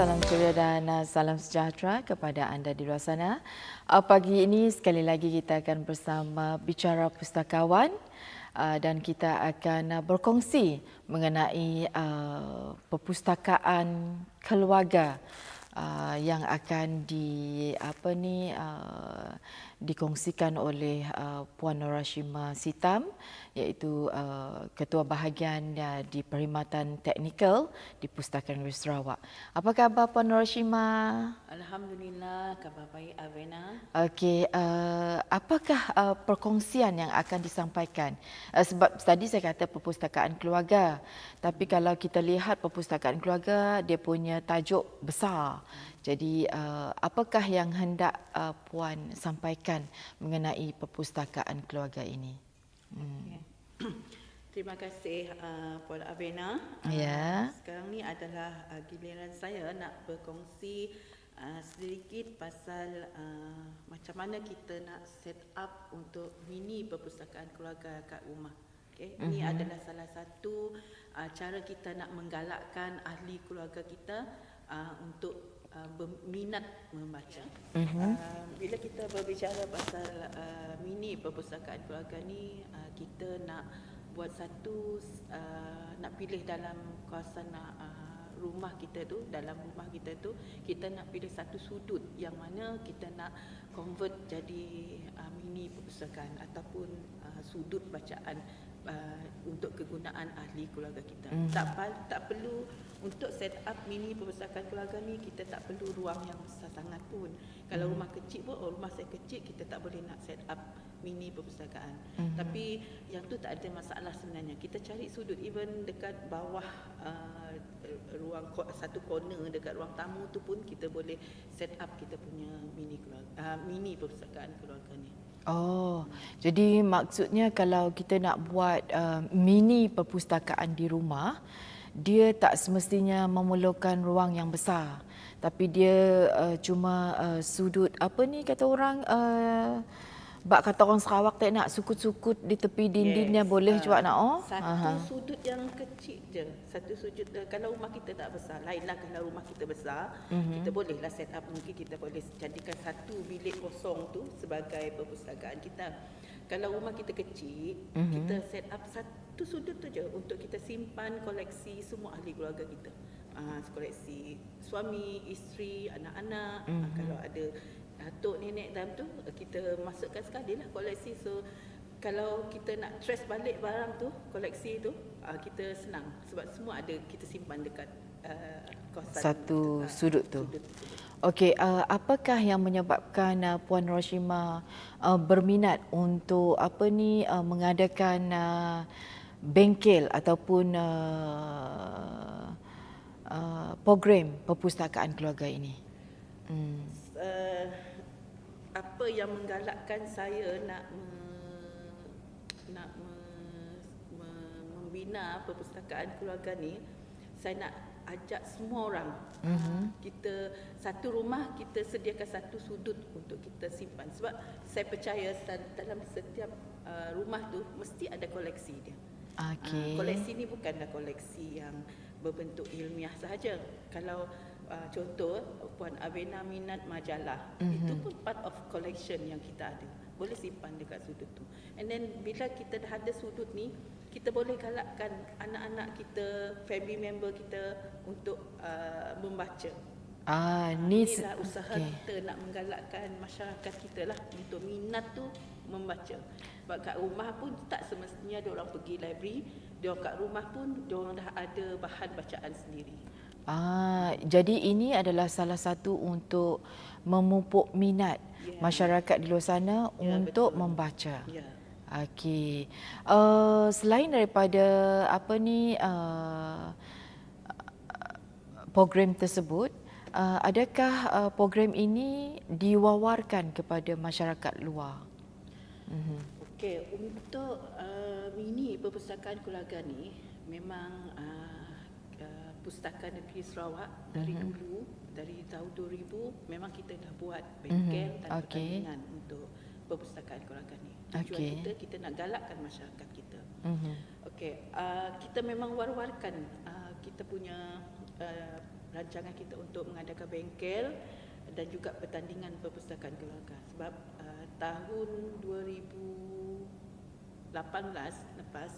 salam suria dan salam sejahtera kepada anda di luar sana. Pagi ini sekali lagi kita akan bersama Bicara Pustakawan dan kita akan berkongsi mengenai perpustakaan keluarga yang akan dikongsikan oleh Puan Norashima Sitam, iaitu Ketua Bahagian di Perkhidmatan Teknikal di Pustakaan Negeri Sarawak. Apa khabar Puan Norashima? Alhamdulillah, khabar baik Avena. Okey, apakah perkongsian yang akan disampaikan? Sebab tadi saya kata perpustakaan keluarga, tapi kalau kita lihat perpustakaan keluarga, dia punya tajuk besar. Jadi, apakah yang hendak Puan sampaikan mengenai perpustakaan keluarga ini? Terima kasih Puan Avena. Ya. Sekarang ni adalah giliran saya nak berkongsi sedikit pasal macam mana kita nak set up untuk mini perpustakaan keluarga kat rumah. Okay? Ini adalah salah satu cara kita nak menggalakkan ahli keluarga kita untuk berminat membaca. Bila kita berbicara pasal mini perpustakaan keluarga ni, kita nak buat satu, nak pilih dalam kawasan rumah kita tu, dalam rumah kita tu, kita nak pilih satu sudut yang mana kita nak convert jadi mini perpustakaan ataupun sudut bacaan untuk kegunaan ahli keluarga kita. Tak perlu untuk set up mini perpustakaan keluarga ni, kita tak perlu ruang yang besar sangat pun. Kalau rumah kecil pun, rumah saya kecil, kita tak boleh nak set up mini perpustakaan. Tapi yang tu tak ada masalah sebenarnya. Kita cari sudut, even dekat bawah ruang satu corner dekat ruang tamu tu pun kita boleh set up kita punya mini perpustakaan keluarga ni. Oh, jadi maksudnya kalau kita nak buat mini perpustakaan di rumah, dia tak semestinya memerlukan ruang yang besar, tapi dia cuma sudut apa ni kata orang, bak kata orang Sarawak tak nak sukut-sukut di tepi dindingnya boleh juga nak satu sudut yang kecil je, satu sudut. Kalau rumah kita tak besar, lainlah kalau rumah kita besar, kita bolehlah set up, mungkin kita boleh jadikan satu bilik kosong tu sebagai perpustakaan kita. Kalau rumah kita kecil, kita set up satu sudut tu je untuk kita simpan koleksi semua ahli keluarga kita. Koleksi suami, isteri, anak-anak, kalau ada atuk, nenek dalam tu, kita masukkan sekali lah koleksi. So kalau kita nak trace balik barang tu, koleksi tu, kita senang sebab semua ada, kita simpan dekat kawasan satu sudut tu. Okey, apakah yang menyebabkan Puan Norashima berminat untuk mengadakan bengkel ataupun program perpustakaan keluarga ini? Apa yang menggalakkan saya nak membina perpustakaan keluarga ni, saya nak ajak semua orang. Kita satu rumah, kita sediakan satu sudut untuk kita simpan. Sebab saya percaya dalam setiap rumah tu mesti ada koleksi dia. Koleksi ni bukanlah koleksi yang berbentuk ilmiah sahaja. Kalau contoh Puan Avena minat majalah, itu pun part of collection yang kita ada, boleh simpan dekat sudut tu. And then bila kita dah ada sudut ni, kita boleh galakkan anak-anak kita, family member kita untuk membaca. Inilah usaha kita nak menggalakkan masyarakat kita lah untuk minat tu membaca. Sebab kat rumah pun tak semestinya dia orang pergi library, dia orang kat rumah pun dia orang dah ada bahan bacaan sendiri. Jadi ini adalah salah satu untuk memupuk minat masyarakat di luar sana untuk membaca. Okey. Selain daripada program tersebut, adakah program ini diwawarkan kepada masyarakat luar? Okey, untuk mini perpustakaan keluarga ni memang Pustakaan Negeri Sarawak dari dulu, dari tahun 2000 memang kita dah buat bengkel dan pertandingan untuk perpustakaan keluarga ni. Tujuan kita nak galakkan masyarakat kita. Okey, kita memang war-warkan kita punya rancangan kita untuk mengadakan bengkel dan juga pertandingan perpustakaan keluarga. Sebab tahun 2018 lepas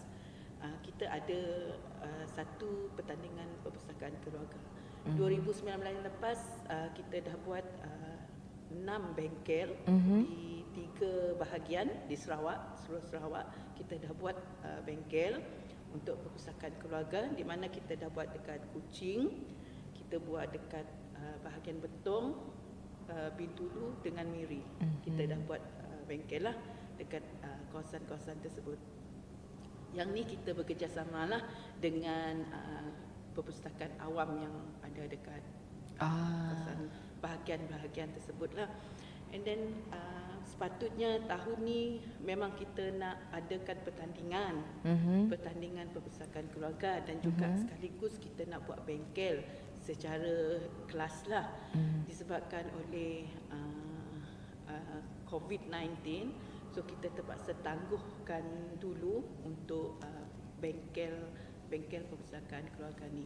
kita ada satu pertandingan perpustakaan keluarga. 2019 lepas kita dah buat 6 bengkel di 3 bahagian di Sarawak, seluruh Sarawak. Kita dah buat bengkel untuk perpustakaan keluarga, di mana kita dah buat dekat Kuching, kita buat dekat bahagian Betong, Bintulu dengan Miri. Kita dah buat bengkel lah dekat kawasan-kawasan tersebut. Yang ni kita bekerjasama lah dengan perpustakaan awam yang ada dekat kawasan bahagian-bahagian tersebut lah. And then sepatutnya tahun ni memang kita nak adakan pertandingan perpustakaan keluarga dan juga sekaligus kita nak buat bengkel secara kelas lah. Disebabkan oleh COVID-19, so kita terpaksa tangguhkan dulu untuk bengkel perpustakaan keluarga ni.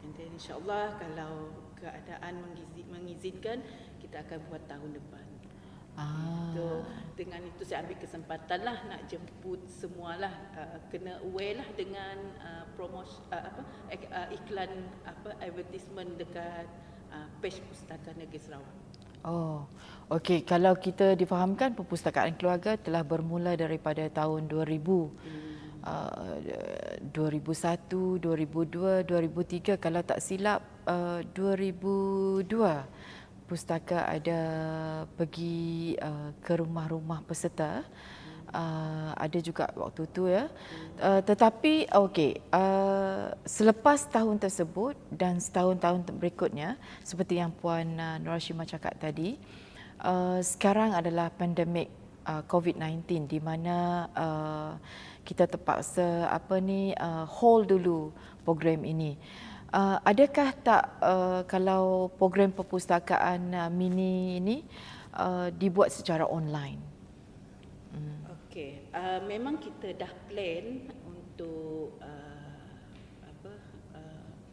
And then insyaAllah kalau keadaan mengizinkan, kita akan buat tahun depan. So, dengan itu saya ambil kesempatan lah nak jemput semualah, kena aware lah dengan iklan advertisement dekat page Pustakaan Negeri Sarawak. Oh, okey. Kalau kita difahamkan perpustakaan keluarga telah bermula daripada tahun 2000. 2001, 2002, 2003, kalau tak silap 2002 pustaka ada pergi ke rumah-rumah peserta. Ada juga waktu tu ya. Tetapi okey, selepas tahun tersebut dan setahun-tahun berikutnya, seperti yang Puan Nur Hashimah cakap tadi, sekarang adalah pandemik COVID-19 di mana kita terpaksa hold dulu program ini. Adakah tak kalau program perpustakaan mini ini dibuat secara online? Okey, memang kita dah plan untuk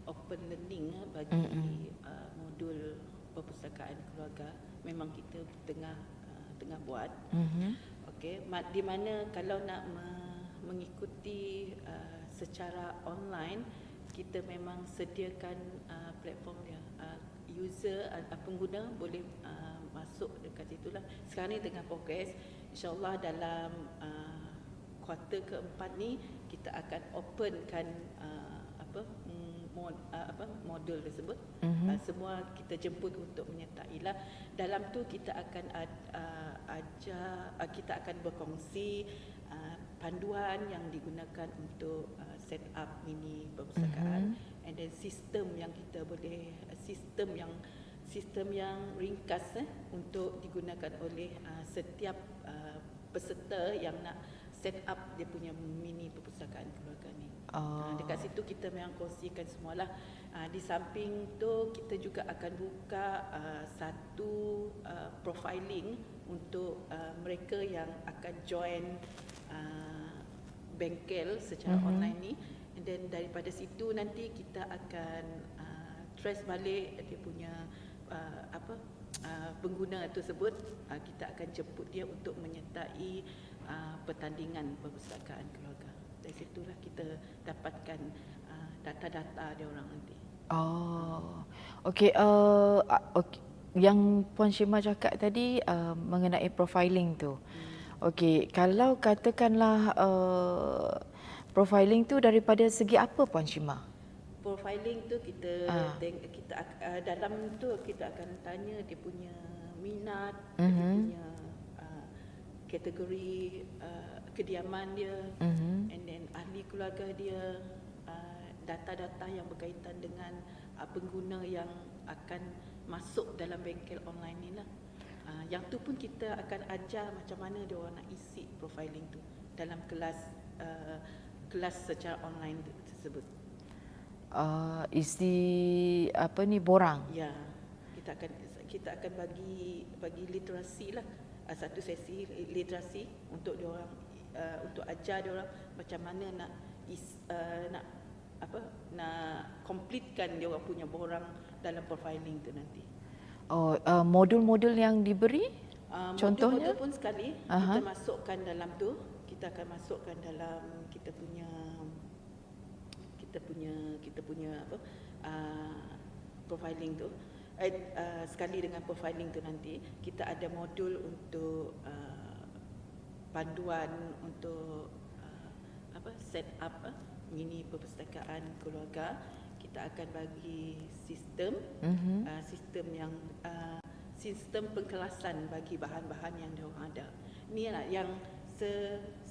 open learning bagi modul perpustakaan keluarga. Memang kita tengah buat. Okey, di mana kalau nak mengikuti secara online, kita memang sediakan platform dia. User pengguna boleh masuk dekat situlah. Sekarang ni tengah progress. InsyaAllah dalam kuarter keempat ni kita akan openkan modul tersebut. Semua kita jemput untuk menyertai lah. Dalam tu kita akan kita akan berkongsi panduan yang digunakan untuk set up mini perpustakaan, and then sistem yang ringkas untuk digunakan oleh setiap peserta yang nak set up dia punya mini perpustakaan keluarga ni. Dekat situ kita memang kongsikan semualah. Di samping tu kita juga akan buka satu profiling untuk mereka yang akan join bengkel secara online ni. And then daripada situ nanti kita akan trace balik dia punya pengguna tersebut. Kita akan jemput dia untuk menyertai pertandingan perpustakaan keluarga. Dari situlah kita dapatkan data-data dia orang nanti. Okey. Yang Puan Shimah cakap tadi mengenai profiling tu. Okey, kalau katakanlah profiling tu daripada segi apa, Puan Shimah? Profiling tu kita dalam tu kita akan tanya dia punya minat, dia punya kategori kediaman dia, and then ahli keluarga dia, data-data yang berkaitan dengan pengguna yang akan masuk dalam bengkel online ni lah. Yang tu pun kita akan ajar macam mana dia orang nak isi profiling tu dalam kelas secara online tersebut. Isi borang. Ya, kita akan bagi literasi lah, satu sesi literasi untuk dia orang, untuk ajar dia orang macam mana nak nak completekan dia orang punya borang dalam profiling tu nanti. Oh, modul-modul yang diberi? Contohnya? Modul-modul pun sekali kita masukkan dalam tu, kita akan masukkan dalam kita punya profiling tu. Sekali dengan profiling tu nanti kita ada modul untuk panduan untuk set up mini perpustakaan keluarga. Kita akan bagi sistem sistem yang sistem pengkelasan bagi bahan-bahan yang diorang ada. Inilah yang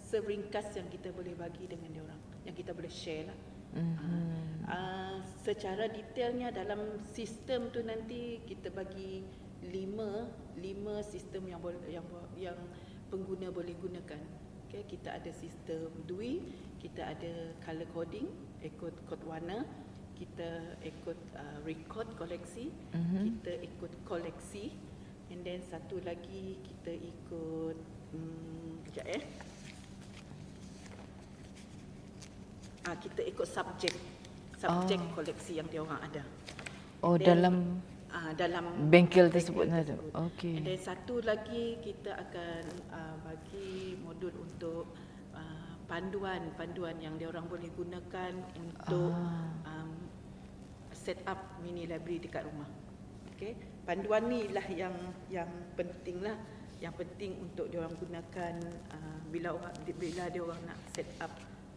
seringkas yang kita boleh bagi dengan diorang, yang kita boleh share lah. Secara detailnya dalam sistem tu nanti kita bagi 5 sistem yang pengguna boleh gunakan. Okay, kita ada sistem DUI, kita ada color coding, ikut kod warna, kita ikut record koleksi, kita ikut koleksi, and then satu lagi kita ikut kita ikut subjek koleksi yang dia orang ada. Oh, then, dalam bengkel tersebut. Okey. And then satu lagi kita akan bagi modul untuk panduan yang dia orang boleh gunakan untuk set up mini library dekat rumah. Okey. Panduan ni lah yang penting lah, yang penting untuk dia orang gunakan bila dia orang nak set up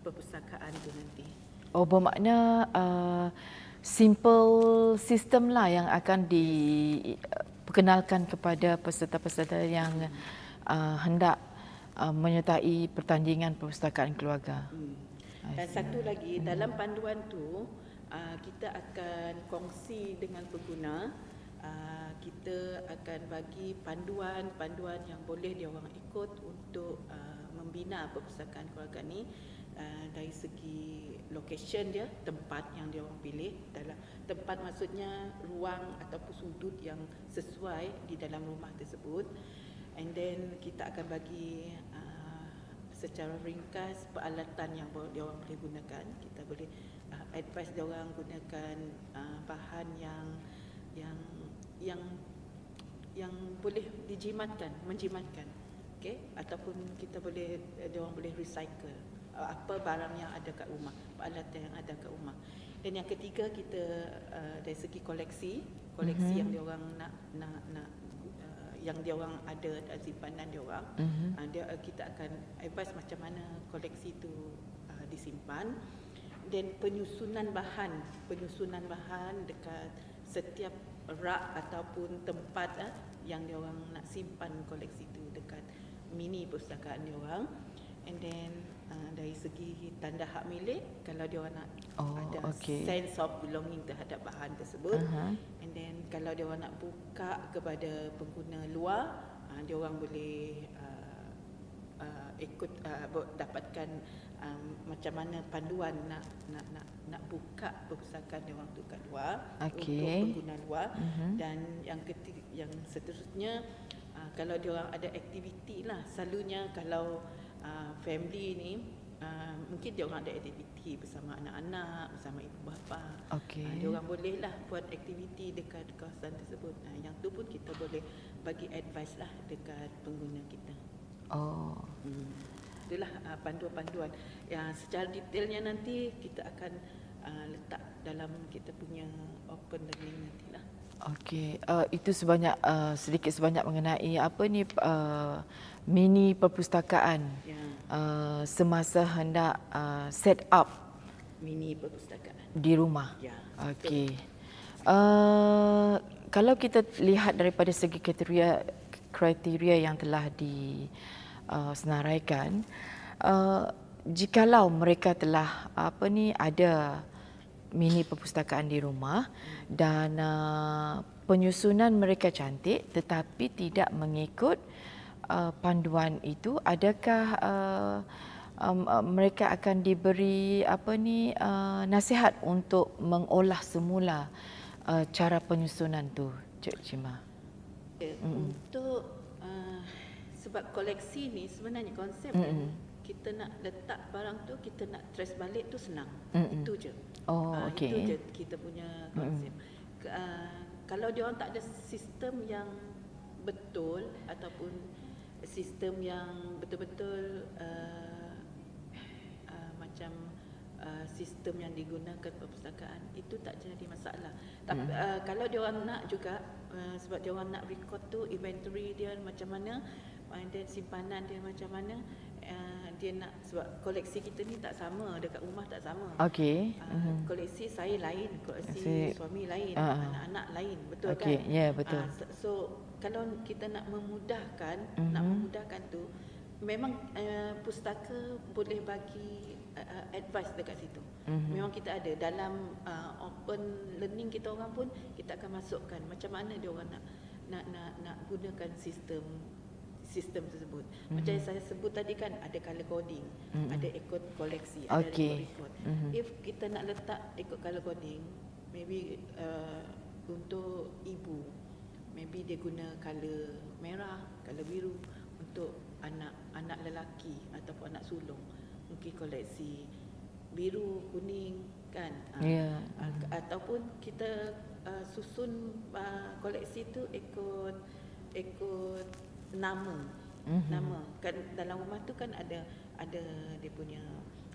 perpustakaan tu nanti. Oh, bermakna simple sistem lah yang akan diperkenalkan kepada peserta-peserta yang hendak menyertai pertandingan perpustakaan keluarga. Dan satu lagi, dalam panduan tu kita akan kongsi dengan pengguna, kita akan bagi panduan yang boleh dia orang ikut untuk membina perpustakaan keluarga ni. Dari segi location dia, tempat yang dia orang pilih, dalam tempat maksudnya ruang ataupun sudut yang sesuai di dalam rumah tersebut. And then kita akan bagi secara ringkas peralatan yang dia orang boleh gunakan. Kita boleh advise dia orang gunakan bahan yang boleh menjimatkan, okey, ataupun kita boleh dia orang boleh recycle apa barang yang ada kat rumah, peralatan yang ada kat rumah. Dan yang ketiga, kita dari segi koleksi yang dia orang nak yang dia orang ada dalam simpanan dia orang, kita akan advise macam mana koleksi itu disimpan, dan penyusunan bahan dekat setiap rak ataupun tempat yang dia orang nak simpan koleksi itu dekat mini perpustakaan dia orang. And then dari segi tanda hak milik, kalau dia orang nak ada sense of belonging terhadap bahan tersebut, and then kalau dia orang nak buka kepada pengguna luar, dia orang boleh dapatkan macam mana panduan nak buka perpustakaan dia orang tu kat luar, untuk pengguna luar. Dan yang seterusnya, kalau dia orang ada aktiviti lah, selalunya kalau family ni mungkin dia orang ada aktiviti bersama anak-anak, bersama ibu bapa. Dia orang bolehlah buat aktiviti dekat kawasan tersebut. Yang tu pun kita boleh bagi advice lah dekat pengguna kita. Itulah panduan-panduan yang secara detailnya nanti kita akan letak dalam kita punya open learning nantilah. Okey, itu sedikit sebanyak mengenai mini perpustakaan semasa hendak set up mini perpustakaan di rumah. Okey. Kalau kita lihat daripada segi kriteria yang telah disenaraikan, jikalau mereka telah ada mini perpustakaan di rumah dan penyusunan mereka cantik tetapi tidak mengikut panduan itu, adakah mereka akan diberi nasihat untuk mengolah semula cara penyusunan tu, Cik Chima? Untuk sebab koleksi ni sebenarnya konsep kita nak letak barang tu, kita nak trace balik tu senang. Itu je. Oh, Itu okey. je kita punya konsep. Kalau dia orang tak ada sistem yang betul ataupun sistem yang betul-betul macam sistem yang digunakan perpustakaan, itu tak jadi masalah. Tapi kalau dia orang nak juga sebab dia orang nak record tu inventory dia macam mana, dan simpanan dia macam mana, dia nak, sebab koleksi kita ni tak sama, dekat rumah tak sama. Okey. Koleksi saya lain, koleksi Si- suami lain, Ah. anak-anak lain, betul Okey, kan? ya, betul. So kalau kita nak memudahkan tu, memang pustaka boleh bagi advice dekat situ. Memang kita ada dalam open learning kita orang pun, kita akan masukkan macam mana dia orang nak gunakan sistem tersebut. Macam yang saya sebut tadi kan, ada color coding, ada ikut koleksi, ada Okey. record. If kita nak letak ikut color coding, maybe untuk ibu, maybe dia guna color merah, color biru. Untuk anak lelaki ataupun anak sulung, mungkin koleksi biru, kuning kan. Ya. Ataupun kita susun koleksi tu ikut nama. Nama kan dalam rumah tu kan ada dia punya,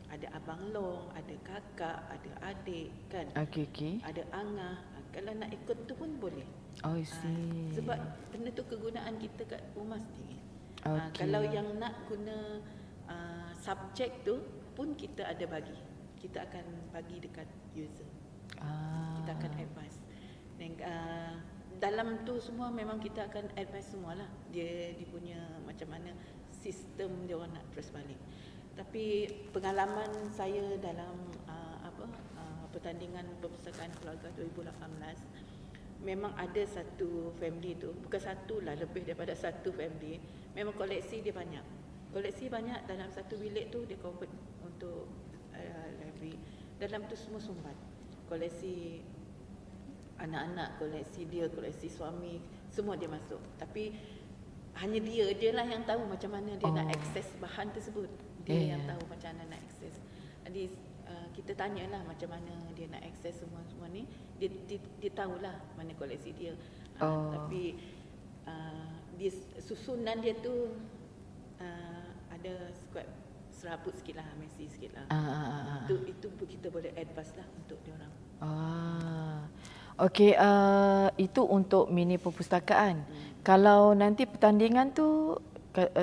ada abang long, ada kakak, ada adik kan. Okey. Ada angah. Kalau nak ikut tu pun boleh. Oh, I see. Sebab benda tu kegunaan kita kat rumah sendiri. Okey. Kalau yang nak guna subjek tu pun kita ada bagi. Kita akan bagi dekat user. Kita akan advice. Dan dalam tu semua memang kita akan advice semualah. Dia punya macam mana sistem dia orang nak terus balik. Tapi pengalaman saya dalam pertandingan perpustakaan keluarga 2018, memang ada satu family tu, bukan satu lah, lebih daripada satu family, memang koleksi dia banyak. Koleksi banyak dalam satu bilik tu dia convert untuk library. Dalam tu semua sumbat. Koleksi anak-anak, koleksi dia, koleksi suami, semua dia masuk. Tapi hanya dia lah yang tahu macam mana dia nak akses bahan tersebut. Dia yang tahu macam mana nak akses. Jadi kita tanyalah macam mana dia nak akses semua ni. Dia tahulah mana koleksi dia. Tapi dia, susunan dia tu ada serabut sikit lah, messy sikit lah. Itu kita boleh advice lah untuk dia orang. Okey, itu untuk mini perpustakaan. Kalau nanti pertandingan tu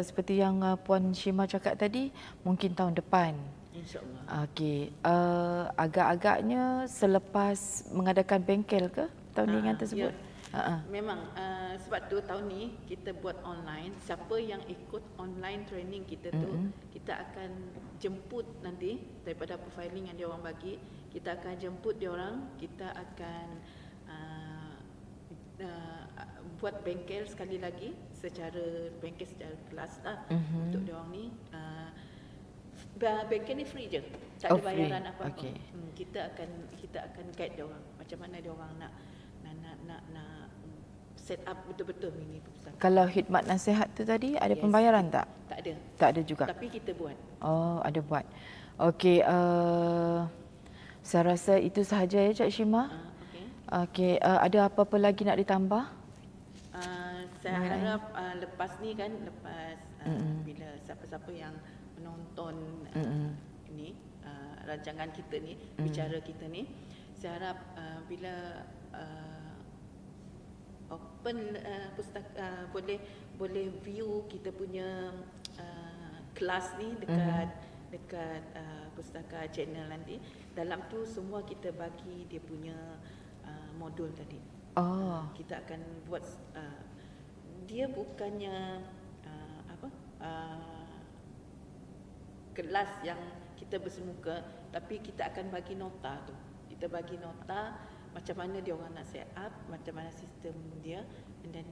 seperti yang Puan Shima cakap tadi, mungkin tahun depan. InsyaAllah. Okey, agak-agaknya selepas mengadakan bengkel ke pertandingan tersebut? Memang sebab tu tahun ni kita buat online. Siapa yang ikut online training kita tu, kita akan jemput nanti daripada profiling yang dia orang bagi. Kita akan jemput dia orang, kita akan buat bengkel sekali lagi secara kelas lah untuk dia orang ni. Bengkel ni free je, tak ada bayaran apa-apa. Okay. Kita akan guide dia orang macam mana dia orang nak set up betul-betul mini perpustakaan. Kalau khidmat nasihat tu tadi ada pembayaran tak? Tak ada. Tak ada juga. Tapi kita buat. Oh, ada buat. Okey, saya rasa itu sahaja ya Cik Shima. Okey, ada apa-apa lagi nak ditambah? Saya harap lepas ni kan, bila siapa-siapa yang menonton ini rancangan kita ni, bicara kita ni, saya harap bila open pustaka, boleh view kita punya kelas ni dekat pustaka channel nanti. Dalam tu semua kita bagi dia punya modul tadi. Kita akan buat dia bukannya kelas yang kita bersemuka, tapi kita akan bagi nota tu. Kita bagi nota macam mana dia orang nak set up, macam mana sistem dia, dan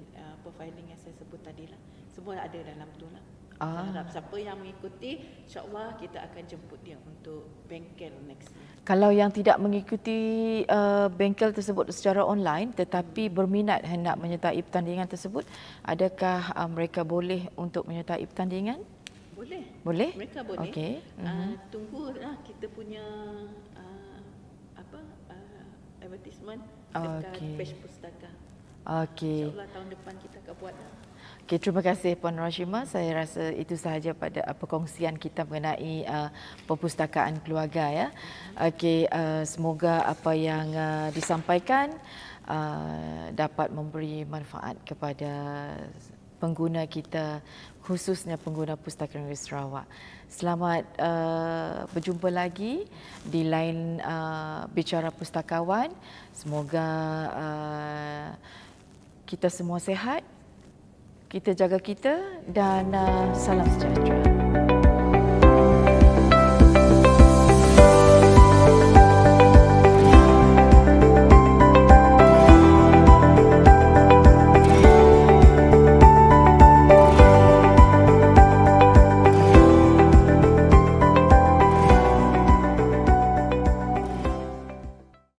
profiling yang saya sebut tadi lah. Semua ada dalam tu lah. Saya harap siapa yang mengikuti, insyaAllah kita akan jemput dia untuk bengkel next year. Kalau yang tidak mengikuti bengkel tersebut secara online tetapi berminat hendak menyertai pertandingan tersebut, adakah mereka boleh untuk menyertai pertandingan? Boleh. Boleh? Mereka boleh. Okey. Tunggulah kita punya advertisement dekat Okey. page pustaka. Okey. InsyaAllah tahun depan kita akan buat. Okey, terima kasih Puan Rashimah. Saya rasa itu sahaja pada perkongsian kita mengenai perpustakaan keluarga ya. Okey, semoga apa yang disampaikan dapat memberi manfaat kepada pengguna kita, khususnya pengguna Pustaka Negeri Sarawak. Selamat berjumpa lagi di lain bicara pustakawan. Semoga kita semua sihat, kita jaga kita dan salam sejahtera.